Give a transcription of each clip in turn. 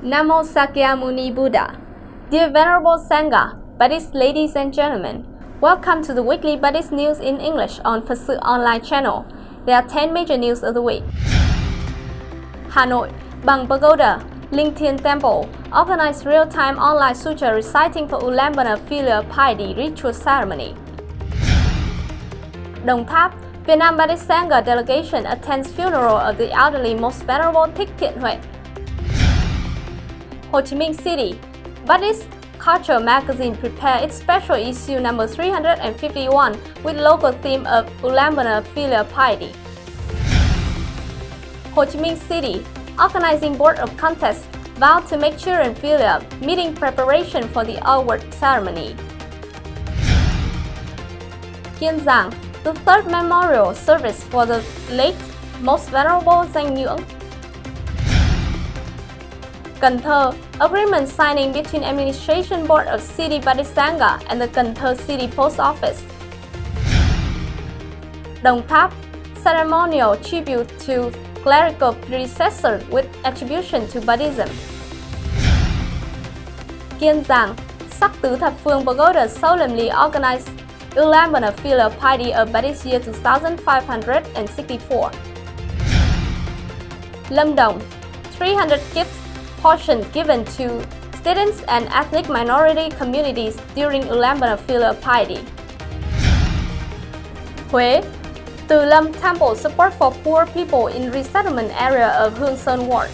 Namo Sakyamuni Buddha. Dear Venerable Sangha, Buddhist ladies and gentlemen, welcome to the weekly Buddhist news in English on Phật online channel. There are 10 major news of the week. Hà Nội, Bằng Pagoda, LINH THÍዔN Temple organized real-time online sutra reciting for ULLAMBANA filial piety ritual ceremony. Đồng Tháp, Vietnam Buddhist Sangha delegation attends funeral of the elderly Most Venerable THÍnh. Ho Chi Minh City, Buddhist Culture magazine prepared its special issue number 351 with local theme of ULLAMBANA filial piety. Ho Chi Minh City, organizing board of contest vowed to make children filial, meeting preparation for the award ceremony. Kiên, the third memorial service for the late Most Venerable GIANG. Cần Thơ, agreement signing between Administration Board of City Buddhist Sangha and the Cần Thơ City Post Office. Đồng Tháp, ceremonial tribute to clerical predecessors with attribution to Buddhism. Kiên, Sắc Tứ Thập Phương Pagoda solemnly organized ULLAMBANA filial piety of Buddhist year 2564. Lâm Đồng, 300 gifts portion given to students and ethnic minority communities during ULLAMBANA filial piety. Huế, Từ Lâm Temple support for poor people in resettlement area of Hương Sơn Ward.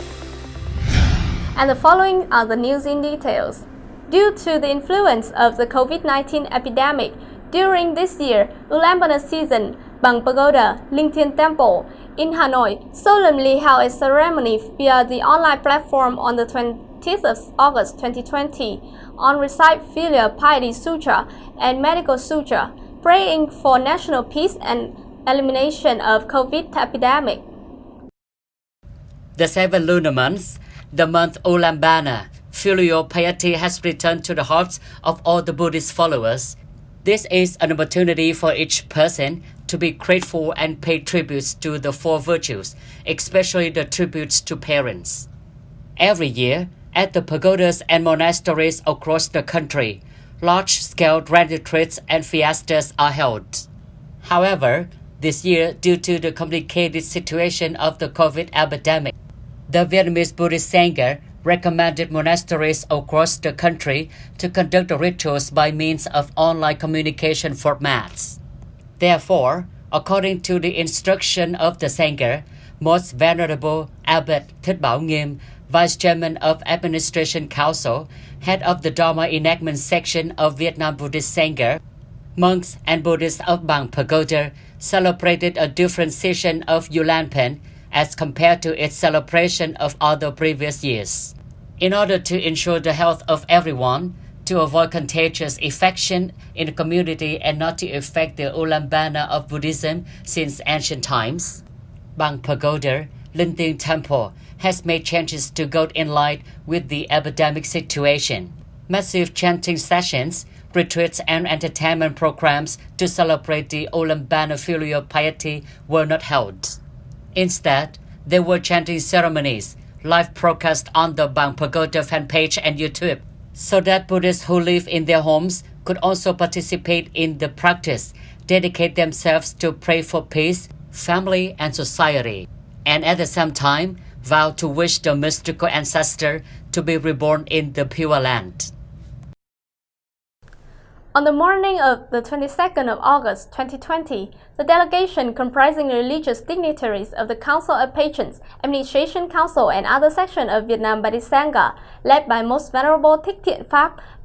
And the following are the news in details. Due to the influence of the COVID-19 epidemic, during this year, ULLAMBANA season, Bằng Pagoda, LINH THÍዔN Temple in Hanoi solemnly held a ceremony via the online platform on the 20th of August 2020 on Recite Filial Piety Sutra and Medical Sutra, praying for national peace and elimination of COVID epidemic. The 7 lunar months, the month Ullambana, filial piety has returned to the hearts of all the Buddhist followers. This is an opportunity for each person to be grateful and pay tributes to the 4 virtues, especially the tributes to parents. Every year, at the pagodas and monasteries across the country, large-scale grand retreats and fiestas are held. However, this year, due to the complicated situation of the COVID epidemic, the Vietnamese Buddhist Sangha recommended monasteries across the country to conduct the rituals by means of online communication formats. Therefore, according to the instruction of the Sangha, Most Venerable Abbot THgsmåNghiêm, Vice Chairman of Administration Council, Head of the Dharma Enactment Section of Vietnam Buddhist Sangha, monks and Buddhists of Bằng Pagoda celebrated a different season of ULLAMBANA as compared to its celebration of other previous years. In order to ensure the health of everyone, to avoid contagious infection in the community and not to affect the Ullambana of Buddhism since ancient times, Bằng Pagoda, LINH THÍዔN Temple has made changes to go in line with the epidemic situation. Massive chanting sessions, retreats and entertainment programs to celebrate the Ullambana filial piety were not held. Instead, there were chanting ceremonies, live broadcast on the Bằng Pagoda fan page and YouTube, so that Buddhists who live in their homes could also participate in the practice, dedicate themselves to pray for peace, family and society, and at the same time vow to wish the mystical ancestor to be reborn in the Pure Land. On the morning of the 22nd of August 2020, the delegation comprising religious dignitaries of the Council of Patrons, Administration Council and other sections of Vietnam Buddhist Sangha, led by Most Venerable THÍnh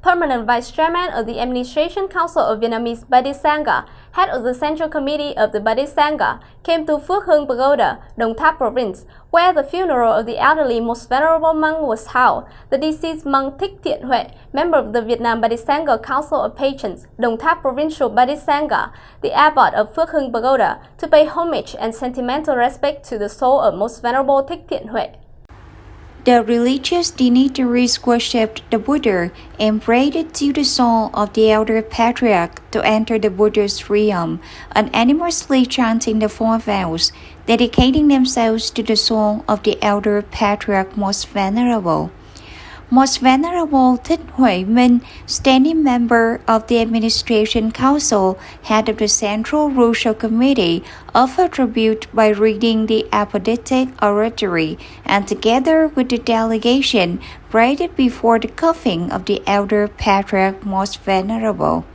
Permanent Vice Chairman of the Administration Council of Vietnamese Buddhist Sangha, Head of the Central Committee of the Buddhist Sangha, came to Phước Hưng Pagoda, Đồng Tháp Province, where the funeral of the elderly Most Venerable monk was held. The deceased monk THện, member of the Vietnam Buddhist Sangha Council of Patrons, Đồng Tháp Provincial Buddhist Sangha, the abbot of Phước Hưng Pagoda, to pay homage and sentimental respect to the soul of Most Venerable THện. The religious dignitaries worshipped the Buddha and prayed to the soul of the elder patriarch to enter the Buddha's realm, unanimously chanting the 4 vows, dedicating themselves to the soul of the elder patriarch Most Venerable. Most Venerable THÍCH, standing member of the Administration Council, head of the Central Rural Committee, offered tribute by reading the apodictic oratory, and together with the delegation, prayed before the coffin of the Elder Patriarch Most Venerable.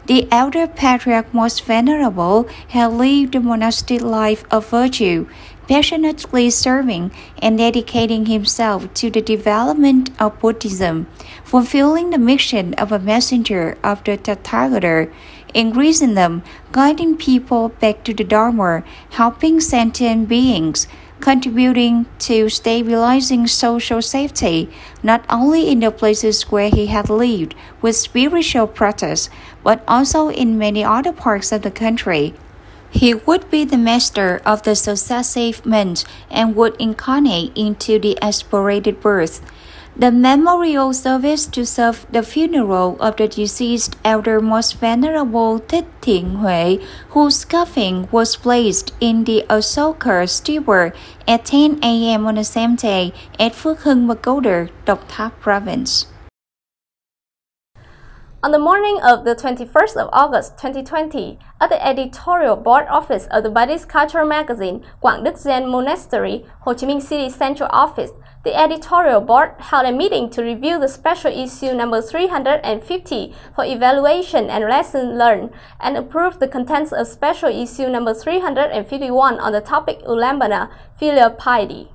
The Elder Patriarch Most Venerable had lived a monastic life of virtue, passionately serving and dedicating himself to the development of Buddhism, fulfilling the mission of a messenger of the Tathagata, increasing them, guiding people back to the Dharma, helping sentient beings, contributing to stabilizing social safety, not only in the places where he had lived with spiritual practice, but also in many other parts of the country. He would be the master of the successive months and would incarnate into the aspirated birth. The memorial service to serve the funeral of the deceased Elder Most Venerable THÍCH, whose coffin was placed in the Ashoka steeple at 10 a.m. on the same day at Phước Hưng, Pagoda, THAP province. On the morning of the 21st of August 2020, at the editorial board office of the Buddhist cultural magazine Quảng Đức Zen Monastery, Ho Chi Minh City Central Office, the editorial board held a meeting to review the special issue number 350 for evaluation and lessons learned, and approved the contents of special issue number 351 on the topic ULLAMBANA, filial piety.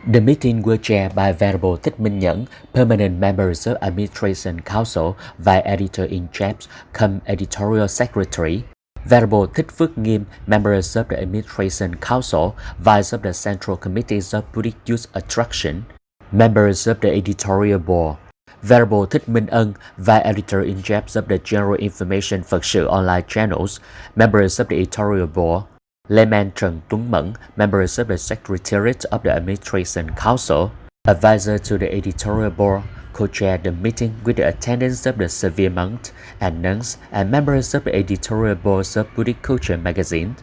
The meeting was chaired by Venerable Thích Minh Nhẫn, permanent members of Administration Council, Vice Editor-in-Chief, cum Editorial Secretary, Venerable Thích Phước Nghiêm, members of the Administration Council, Vice of the Central Committees of Buddhist Youth Attraction, members of the Editorial Board, Venerable Thích Minh Ân, Vice Editor-in-Chief of the General Information Phật sự Online Channels, members of the Editorial Board, Layman Trần Tuấn Mẫn, members of the Secretariat of the Administration Council, advisor to the Editorial Board, co-chaired the meeting with the attendance of the severe monks and nuns and members of the Editorial Boards of Buddhist Culture magazine.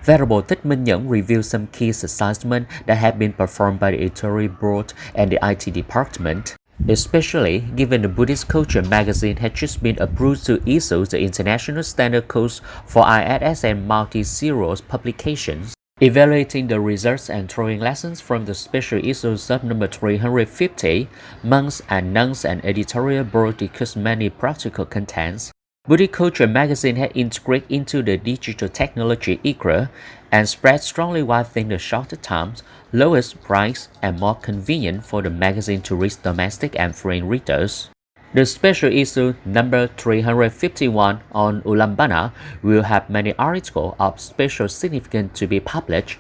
Venerable Thích Minh Nhẫn reviewed some key assessments that have been performed by the Editorial Board and the IT department, especially given the Buddhist Culture magazine had just been approved to issue the International Standard Codes for ISSN multi-serial publications. Evaluating the results and drawing lessons from the special issues of number 350, monks and nuns and editorial board discussed many practical contents. Buddhist Culture magazine had integrated into the digital technology era and spread strongly within the shorter times, lowest price, and more convenient for the magazine to reach domestic and foreign readers. The special issue number 351 on ULLAMBANA will have many articles of special significance to be published,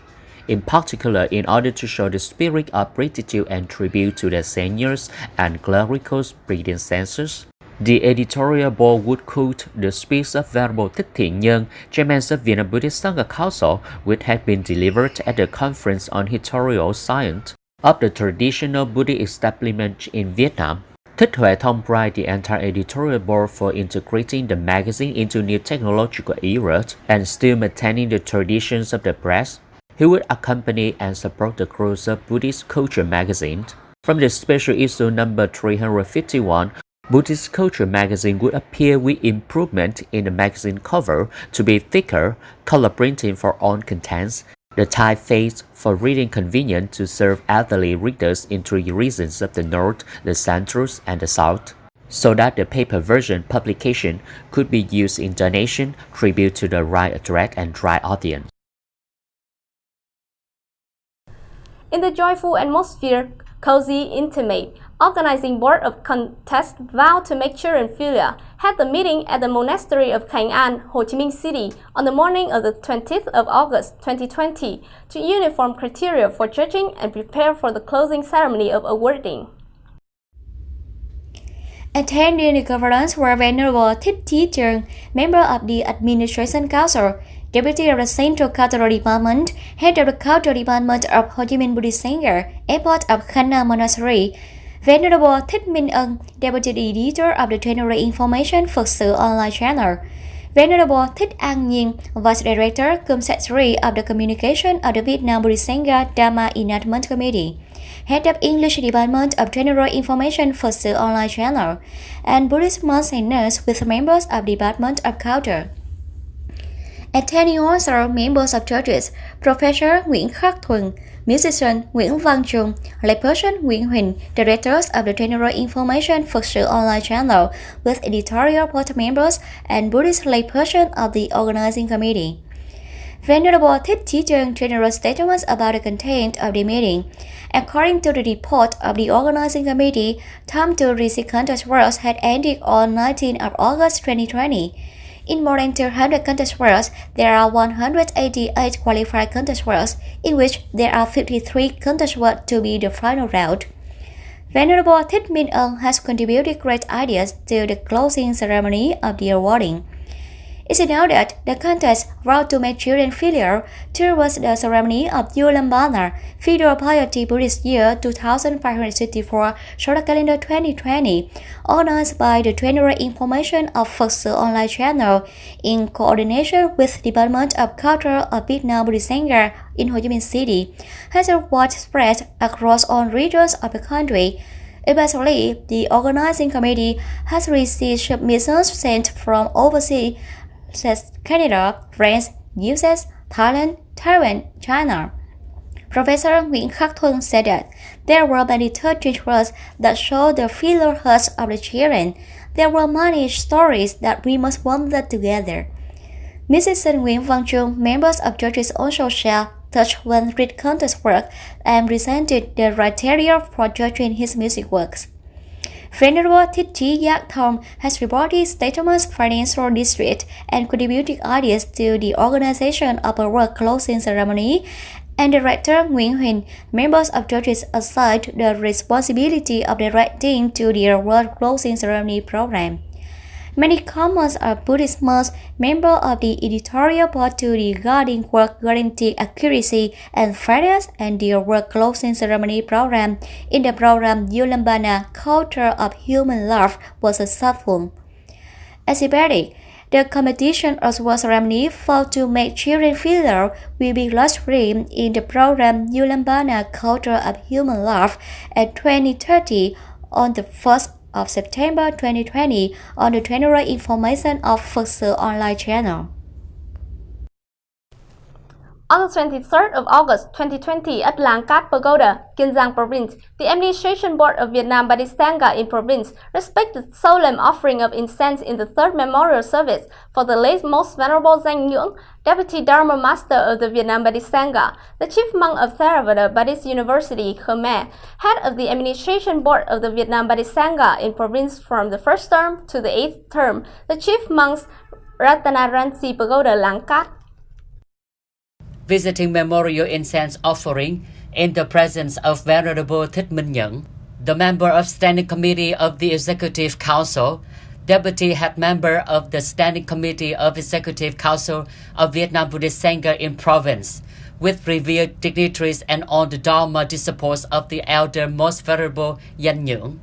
in particular in order to show the spirit of gratitude and tribute to the seniors and clerical predecessors. The editorial board would quote the speech of Venerable THÍCH, Chairman of Vietnam Buddhist Sangha Council, which had been delivered at the Conference on Historical Science of the Traditional Buddhist Establishment in Vietnam. Thích Huệ Thông praised the entire editorial board for integrating the magazine into new technological eras and still maintaining the traditions of the press. He would accompany and support the growth of Buddhist Culture magazine. From the special issue number 351, Buddhist Culture magazine would appear with improvement in the magazine cover to be thicker, color printing for all contents, the typeface for reading convenient to serve elderly readers in 3 regions of the North, the Central, and the South, so that the paper version publication could be used in donation, tribute to the right address and right audience. In the joyful atmosphere, cozy, intimate, organizing board of contest vowed to make children filial had the meeting at the monastery of Khánh, Ho Chi Minh City on the morning of the 20th of August 2020 to uniform criteria for judging and prepare for the closing ceremony of awarding. Attending the conference were Venerable THÍCH, member of the Administration Council, Deputy of the Central Cultural Department, Head of the Cultural Department of Ho Chi Minh Buddhist Sangha, Airport of Khánh Monastery, Venerable Thích Minh Ân, Deputy Editor of the General Information Phật sự Online Channel, Venerable Thích An Nhiên, Vice Director cum Secretary of the Communication of the Vietnam Buddhist Sangha Dharma Enactment Committee, Head of English Department of General Information Phật sự Online Channel, and Buddhist monks and nuns with members of Department of Culture. Attending also members of churches, Professor Nguyễn Khắc Thuần, musician Nguyễn Văn Trung, layperson Nguyễn Huỳnh, directors of the General Information Phật sự Online Channel with editorial board members and Buddhist layperson of the organizing committee. Venerable THīt general statements about the content of the meeting. According to the report of the organizing committee, time to receive contest words had ended on 19th of August 2020. In more than 200 contest words, there are 188 qualified contest words, in which there are 53 contest words to be the final round. Venerable Thích Minh Ân has contributed great ideas to the closing ceremony of the awarding. It is known that the contest Road to Make Children Filial towards the ceremony of ULLAMBANA, Filial Piety Buddhist Year 2564, Solar Calendar 2020, organized by the General Information of Phật sự Online Channel in coordination with Department of Culture of Vietnam Buddhist Sangha in Ho Chi Minh City, has a widespread across all regions of the country. Especially, the organizing committee has received submissions sent from overseas, Canada, France, US, Thailand, Taiwan, China. Professor Nguyễn Khắc Thuần said that there were many third rituals that show the filial hearts of the children. There were many stories that we must wonder together. Musician Nguyễn Văn Trung, members of churches also share touch when read contest work and presented the criteria for judging his music works. Venerable Thích has reported statements, financial district, and contributed ideas to the organization of a work closing ceremony, and Director Nguyễn Huỳnh, members of churches assigned the responsibility of directing to the work closing ceremony program. Many comments of Buddhist monks, members of the editorial board to the guiding work guaranteed accuracy and fairness and the work closing ceremony program in the program ULLAMBANA Culture of Human Love was successful. Exhibited, the competition of work ceremony for to make children filial will be live streamed in the program ULLAMBANA Culture of Human Love at 2030 on the 1st of September 2020 on the General Information of Phật sự Online Channel. On the 23rd of August 2020 at Lang Kat Pagoda, Kiên Province, the Administration Board of Vietnam Buddhist Sangha in province respected solemn offering of incense in the third memorial service for the late Most Venerable GIANG Nhưỡng, Deputy Dharma Master of the Vietnam Buddhist Sangha, the Chief Monk of Theravada Buddhist University, Khmer, Head of the Administration Board of the Vietnam Buddhist Sangha in province from the first term to the 8th term, the Chief Monks Ratanaransi Pagoda Lang Kat. Visiting memorial incense offering in the presence of Venerable Thích Minh Nhưỡng, the member of Standing Committee of the Executive Council, Deputy Head Member of the Standing Committee of Executive Council of Vietnam Buddhist Sangha in province, with revered dignitaries and all the Dharma disciples of the Elder Most Venerable GIANG Nhưỡng.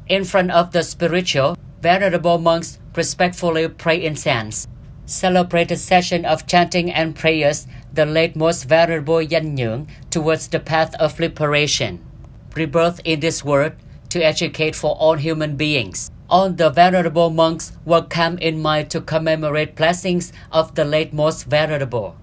In front of the spiritual, venerable monks respectfully pray incense. Celebrate a session of chanting and prayers the late Most Venerable GIANG Nhưỡng towards the path of liberation, rebirth in this world, to educate for all human beings. All the venerable monks will come in mind to commemorate blessings of the late Most Venerable.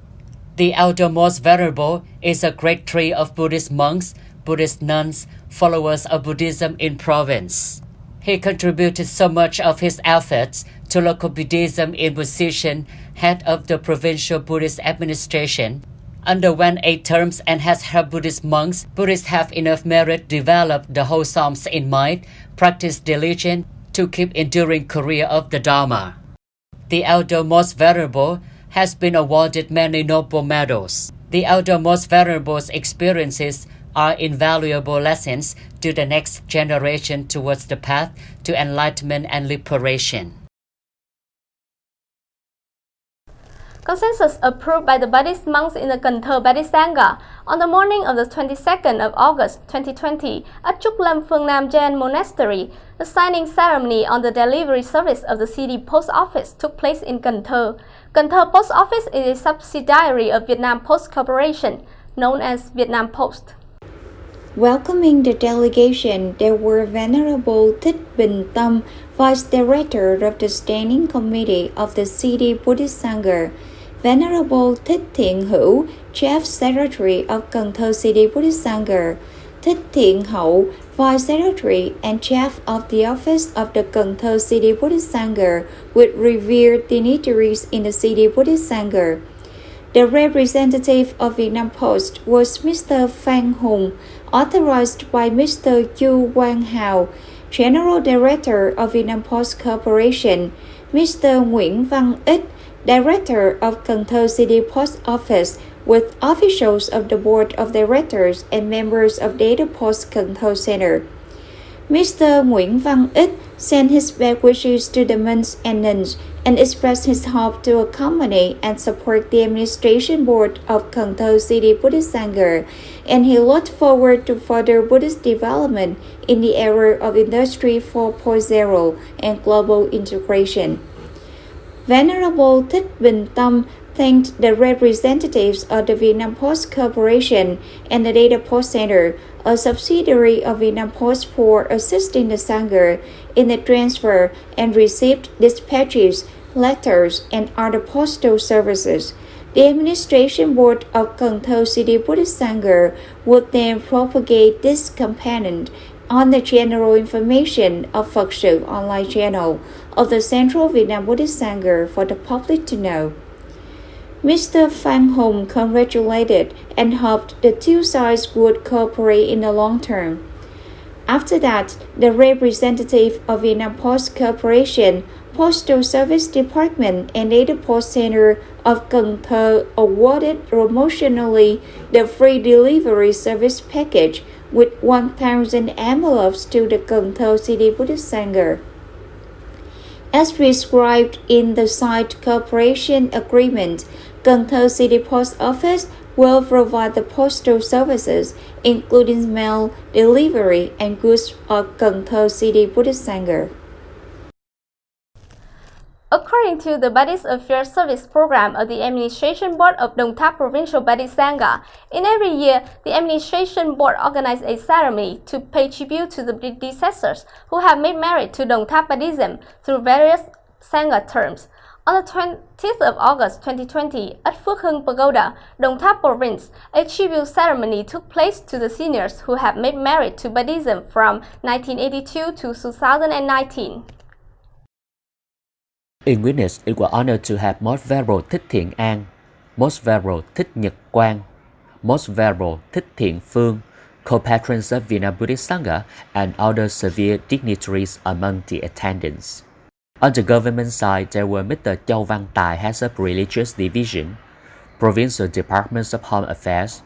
The Elder Most Venerable is a great tree of Buddhist monks, Buddhist nuns, followers of Buddhism in province. He contributed so much of his efforts to local Buddhism in position head of the provincial Buddhist administration, underwent 8 terms and has helped Buddhist monks. Buddhists have enough merit, develop the wholesome in mind, practice diligence to keep enduring career of the Dharma. The Elder Most Venerable has been awarded many noble medals. The Elder Most Venerable's experiences are invaluable lessons to the next generation towards the path to enlightenment and liberation. Consensus approved by the Buddhist monks in the Cần Thơ Buddhist Sangha on the morning of the 22nd of August 2020 at Trúc Lâm Phương Nam Jain Monastery. The signing ceremony on the delivery service of the city post office took place in Cần Thơ. Cần Thơ Post Office is a subsidiary of Vietnam Post Corporation, known as Vietnam Post. Welcoming the delegation, there were Venerable THích, Vice Director of the Standing Committee of the City Buddhist Sangha, Venerable THện, Chief Secretary of Cần Thơ City Buddhist Sangha, THện, Vice Secretary and Chief of the Office of the Cần Thơ City Buddhist Sangha, with revered dignitaries in the City Buddhist Sangha. The representative of Vietnam Post was Mr. Phan Hùng, authorized by Mr. Chu Quang Hào, General Director of Vietnam Post Corporation, Mr. Nguyễn Văn Ích, Director of Cần Thơ City Post Office, with officials of the Board of Directors and members of Data Post Cần Thơ Center. Mr. Nguyễn Văn Ích sent his best wishes to the monks and nuns and expressed his hope to accompany and support the administration board of Cần Thơ City Buddhist Sangha, and he looked forward to further Buddhist development in the era of Industry 4.0 and global integration. Venerable THích thanked the representatives of the Vietnam Post Corporation and the Data Post Center, a subsidiary of Vietnam Post, for assisting the Sangha in the transfer and received dispatches, letters, and other postal services. The Administration Board of Cần Thơ City Buddhist Sangha would then propagate this component on the general information of Phật sự online channel of the Central Vietnam Buddhist Sangha for the public to know. Mr. Phan Hùng congratulated and hoped the two sides would cooperate in the long term. After that, the representative of Vietnam Post Corporation, Postal Service Department, and Data Post Center of Cần Thơ awarded promotionally the free delivery service package with 1,000 envelopes to the Cần Thơ City Buddhist Sangha. As prescribed in the site cooperation agreement, Cần Thơ City Post Office will provide the postal services, including mail delivery and goods of Cần Thơ City Buddhist Sangha. According to the Buddhist Affairs Service Program of the Administration Board of Đồng Tháp Provincial Buddhist Sangha, in every year, the Administration Board organizes a ceremony to pay tribute to the predecessors who have made merit to Đồng Tháp Buddhism through various Sangha terms. On the 20th of August 2020, at Phước Hưng Pagoda, Đồng Tháp Province, a tribute ceremony took place to the seniors who have made merit to Buddhism from 1982 to 2019. In witness, it was honored to have Most Venerable THÍnh, Most Venerable THích, Most Venerable THÍnh, co-patrons of Vietnam Buddhist Sangha, and other severe dignitaries among the attendants. On the government side, there were Mr. Châu Văn Tài, head of Religious Division, Provincial Departments of Home Affairs,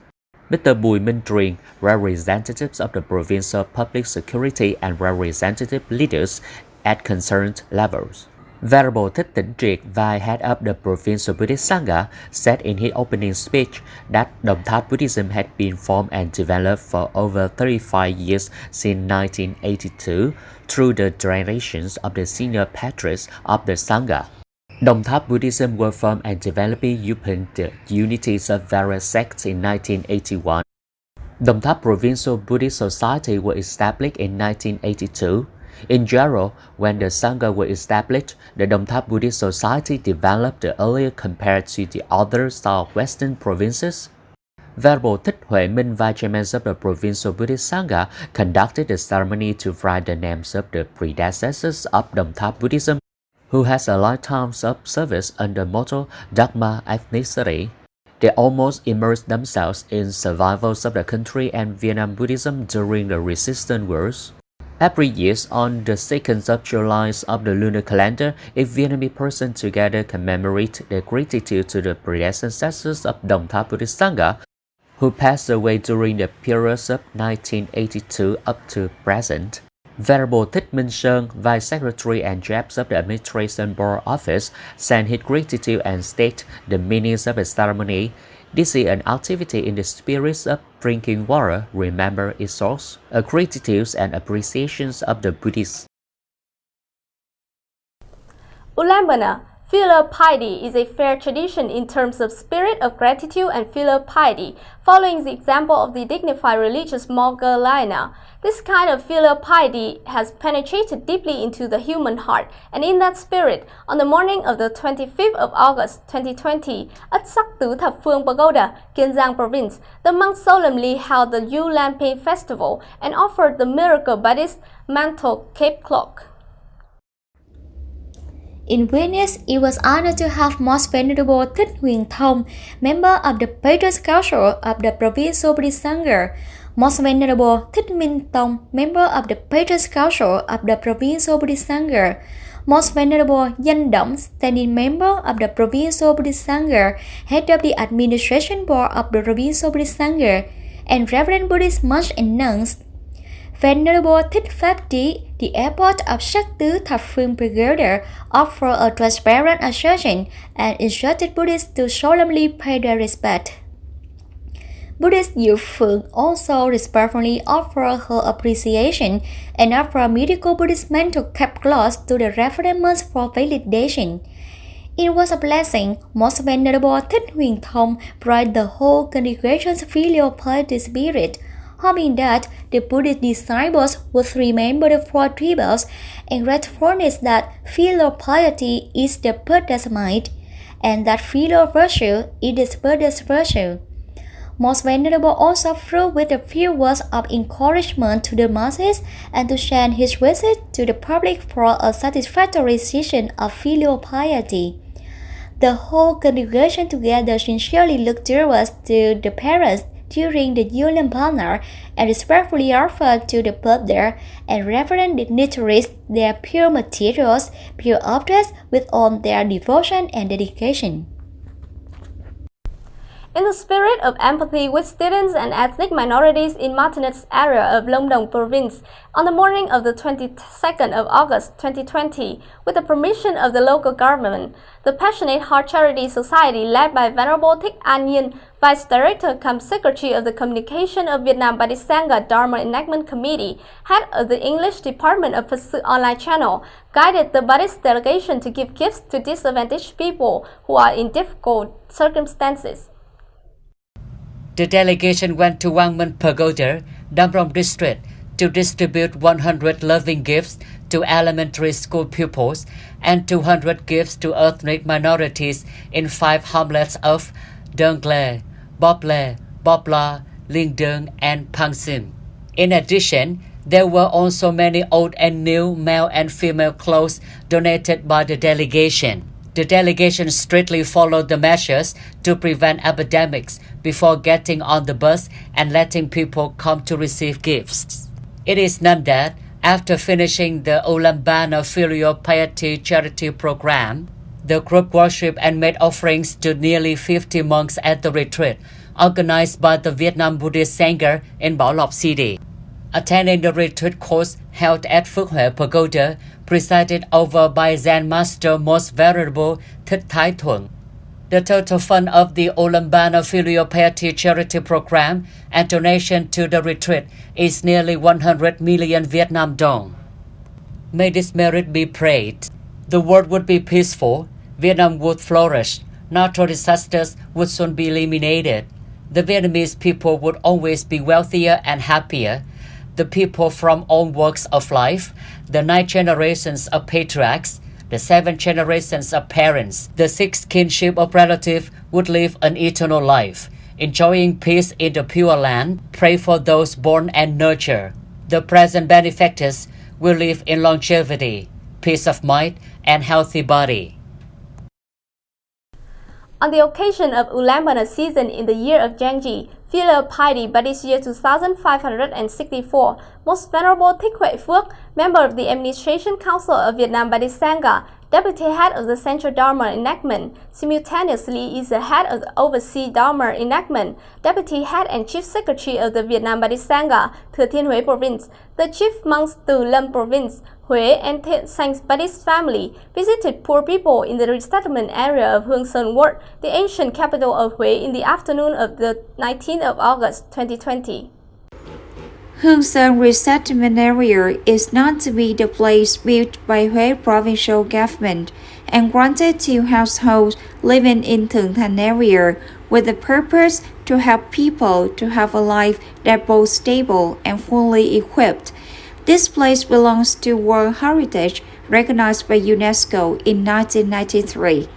Mr. Bùi Minh Truyền, representatives of the Provincial Public Security and representative leaders at concerned levels. Venerable Thích, Vice Head of the Provincial Buddhist Sangha, said in his opening speech that Đồng Tháp Buddhism had been formed and developed for over 35 years since 1982 through the generations of the senior patriarchs of the Sangha. Đồng Tháp Buddhism was formed and developing upon the unities of various sects in 1981. Đồng Tháp Provincial Buddhist Society was established in 1982. In general, when the Sangha was established, the Đồng Tháp Buddhist Society developed earlier compared to the other southwestern provinces. Venerable THích, Vice Chairman of the Provincial Buddhist Sangha, conducted the ceremony to write the names of the predecessors of Đồng Tháp Buddhism, who has a lifetime of service under the motto Dharma Ethnicity. They almost immersed themselves in survivals of the country and Vietnam Buddhism during the resistance wars. Every year, on the 2nd of July of the lunar calendar, a Vietnamese person together commemorate their gratitude to the predecessors of Đồng Tháp Buddhist Sangha, who passed away during the periods of 1982 up to present. Venerable Thích Minh Sơn, Vice Secretary and Chief of the Administration Board Office, sent his gratitude and stated the meanings of the ceremony. This is an activity in the spirit of drinking water, remember its source, a gratitude and appreciations of the Buddhists. ULLAMBANA, Filial piety is a fair tradition in terms of spirit of gratitude and filial piety, following the example of the dignified religious monk LINH. This kind of filial piety has penetrated deeply into the human heart, and in that spirit, on the morning of the 25th of August 2020, at Sắc Tứ Thập Phương Pagoda, Kiên Province, the monks solemnly held the ULLAMBANA festival and offered the miracle Buddhist mantle cape cloak. In Venice, it was honored to have Most Venerable THÍCH, member of the Patron Council of the Provincial Buddhist Sangha, Most Venerable THÍCH, member of the Patron Council of the Provincial Buddhist Sangha, Most Venerable DANH, standing member of the Provincial Buddhist Sangha, head of the Administration Board of the Provincial Buddhist Sangha, and Reverend Buddhist monks and nuns. Venerable THện, the abbot of Sắc Tứ Thập Phương Pagoda, offered a transparent assertion and instructed Buddhists to solemnly pay their respect. Buddhist THÍệN also respectfully offered her appreciation and offered a mythical Buddhist mantle cape cloth to the reverend monks for validation. It was a blessing. Most Venerable THÍCH brought the whole congregation's filial piety spirit, hoping that the Buddhist disciples would remember the four tributes and gratefulness that filial piety is the Buddha's might, and that filial virtue is the Buddha's virtue. Most Venerable also threw with a few words of encouragement to the masses and to send his wishes to the public for a satisfactory season of filial piety. The whole congregation together sincerely looked towards to the parents during the ULLAMBANA and respectfully offered to the Buddha and reverend dignitaries their pure materials, pure objects with all their devotion and dedication. In the spirit of empathy with students and ethnic minorities in mountainous area of Lâm Đồng Province, on the morning of the 22nd of August 2020, with the permission of the local government, the Passionate Heart Charity Society led by Venerable THích, Vice Director cum Secretary of the Communication of Vietnam Buddhist Sangha Dharma Enactment Committee, head of the English Department of Phật sự online channel, guided the Buddhist delegation to give gifts to disadvantaged people who are in difficult circumstances. The delegation went to Wangmen Pagoda, Dam Rong District, to distribute 100 loving gifts to elementary school pupils and 200 gifts to ethnic minorities in 5 hamlets of Đơn Gle, Bople, Bopla, Linh Đơn, and Pang Sim. In addition, there were also many old and new male and female clothes donated by the delegation. The delegation strictly followed the measures to prevent epidemics before getting on the bus and letting people come to receive gifts. It is known that after finishing the ULLAMBANA Filial Piety Charity Program, the group worshipped and made offerings to nearly 50 monks at the retreat, organized by the Vietnam Buddhist Sangha in Bảo Lộc City. Attending the retreat course held at Phước Huệ Pagoda, presided over by Zen Master Most Venerable THÍCH. The total fund of the ULLAMBANA Filial Piety Charity Program and donation to the retreat is nearly 100 million Vietnam dong. May this merit be prayed. The world would be peaceful, Vietnam would flourish, natural disasters would soon be eliminated. The Vietnamese people would always be wealthier and happier. The people from all walks of life, the 9 generations of patriarchs, the 7 generations of parents, the 6 kinship of relatives would live an eternal life, enjoying peace in the pure land. Pray for those born and nurtured. The present benefactors will live in longevity, peace of mind, and healthy body. On the occasion of ULLAMBANA season in the year of GIANG, Filial Piety Buddhist year 2564, Most Venerable THÍCH, member of the Administration Council of Vietnam Buddhist Sangha, Deputy Head of the Central Dharma Enactment, simultaneously is the Head of the Overseas Dharma Enactment, Deputy Head and Chief Secretary of the Vietnam Buddhist Sangha, Thừa Thiên Huế Province, the Chief Monks Từ Lâm Province, Huế and Saint Buddhist family, visited poor people in the resettlement area of Hương Sơn Ward, the ancient capital of Huế, in the afternoon of the 19th of August 2020. Hương Sơn resettlement area is not to be the place built by Huế provincial government. and granted to households living in Thượng Thành area with the purpose to help people to have a life that both stable and fully equipped. This place belongs to World Heritage recognized by UNESCO in 1993.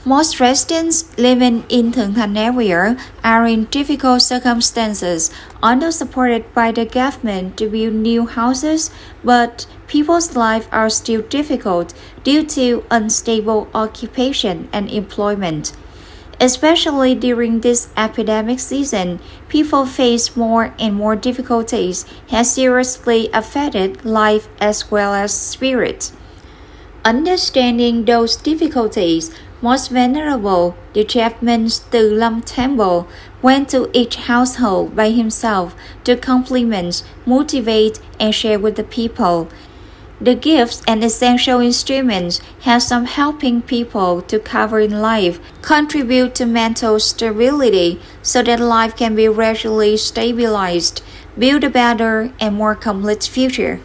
Most residents living in Thượng Thành area are in difficult circumstances, although supported by the government to build new houses, but people's lives are still difficult due to unstable occupation and employment. Especially during this epidemic season, people face more and more difficulties has seriously affected life as well as spirit. Understanding those difficulties, most venerable, the chairman Từ Lâm Temple went to each household by himself to compliment, motivate, and share with the people. The gifts and essential instruments have some helping people to cover in life, contribute to mental stability so that life can be gradually stabilized, build a better and more complete future.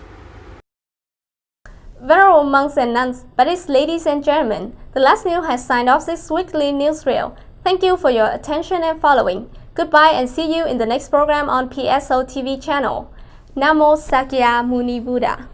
Venerable monks and nuns, Buddhist ladies and gentlemen, the last news has signed off this weekly newsreel. Thank you for your attention and following. Goodbye and see you in the next program on PSO TV channel. Namo Sakya Muni Buddha.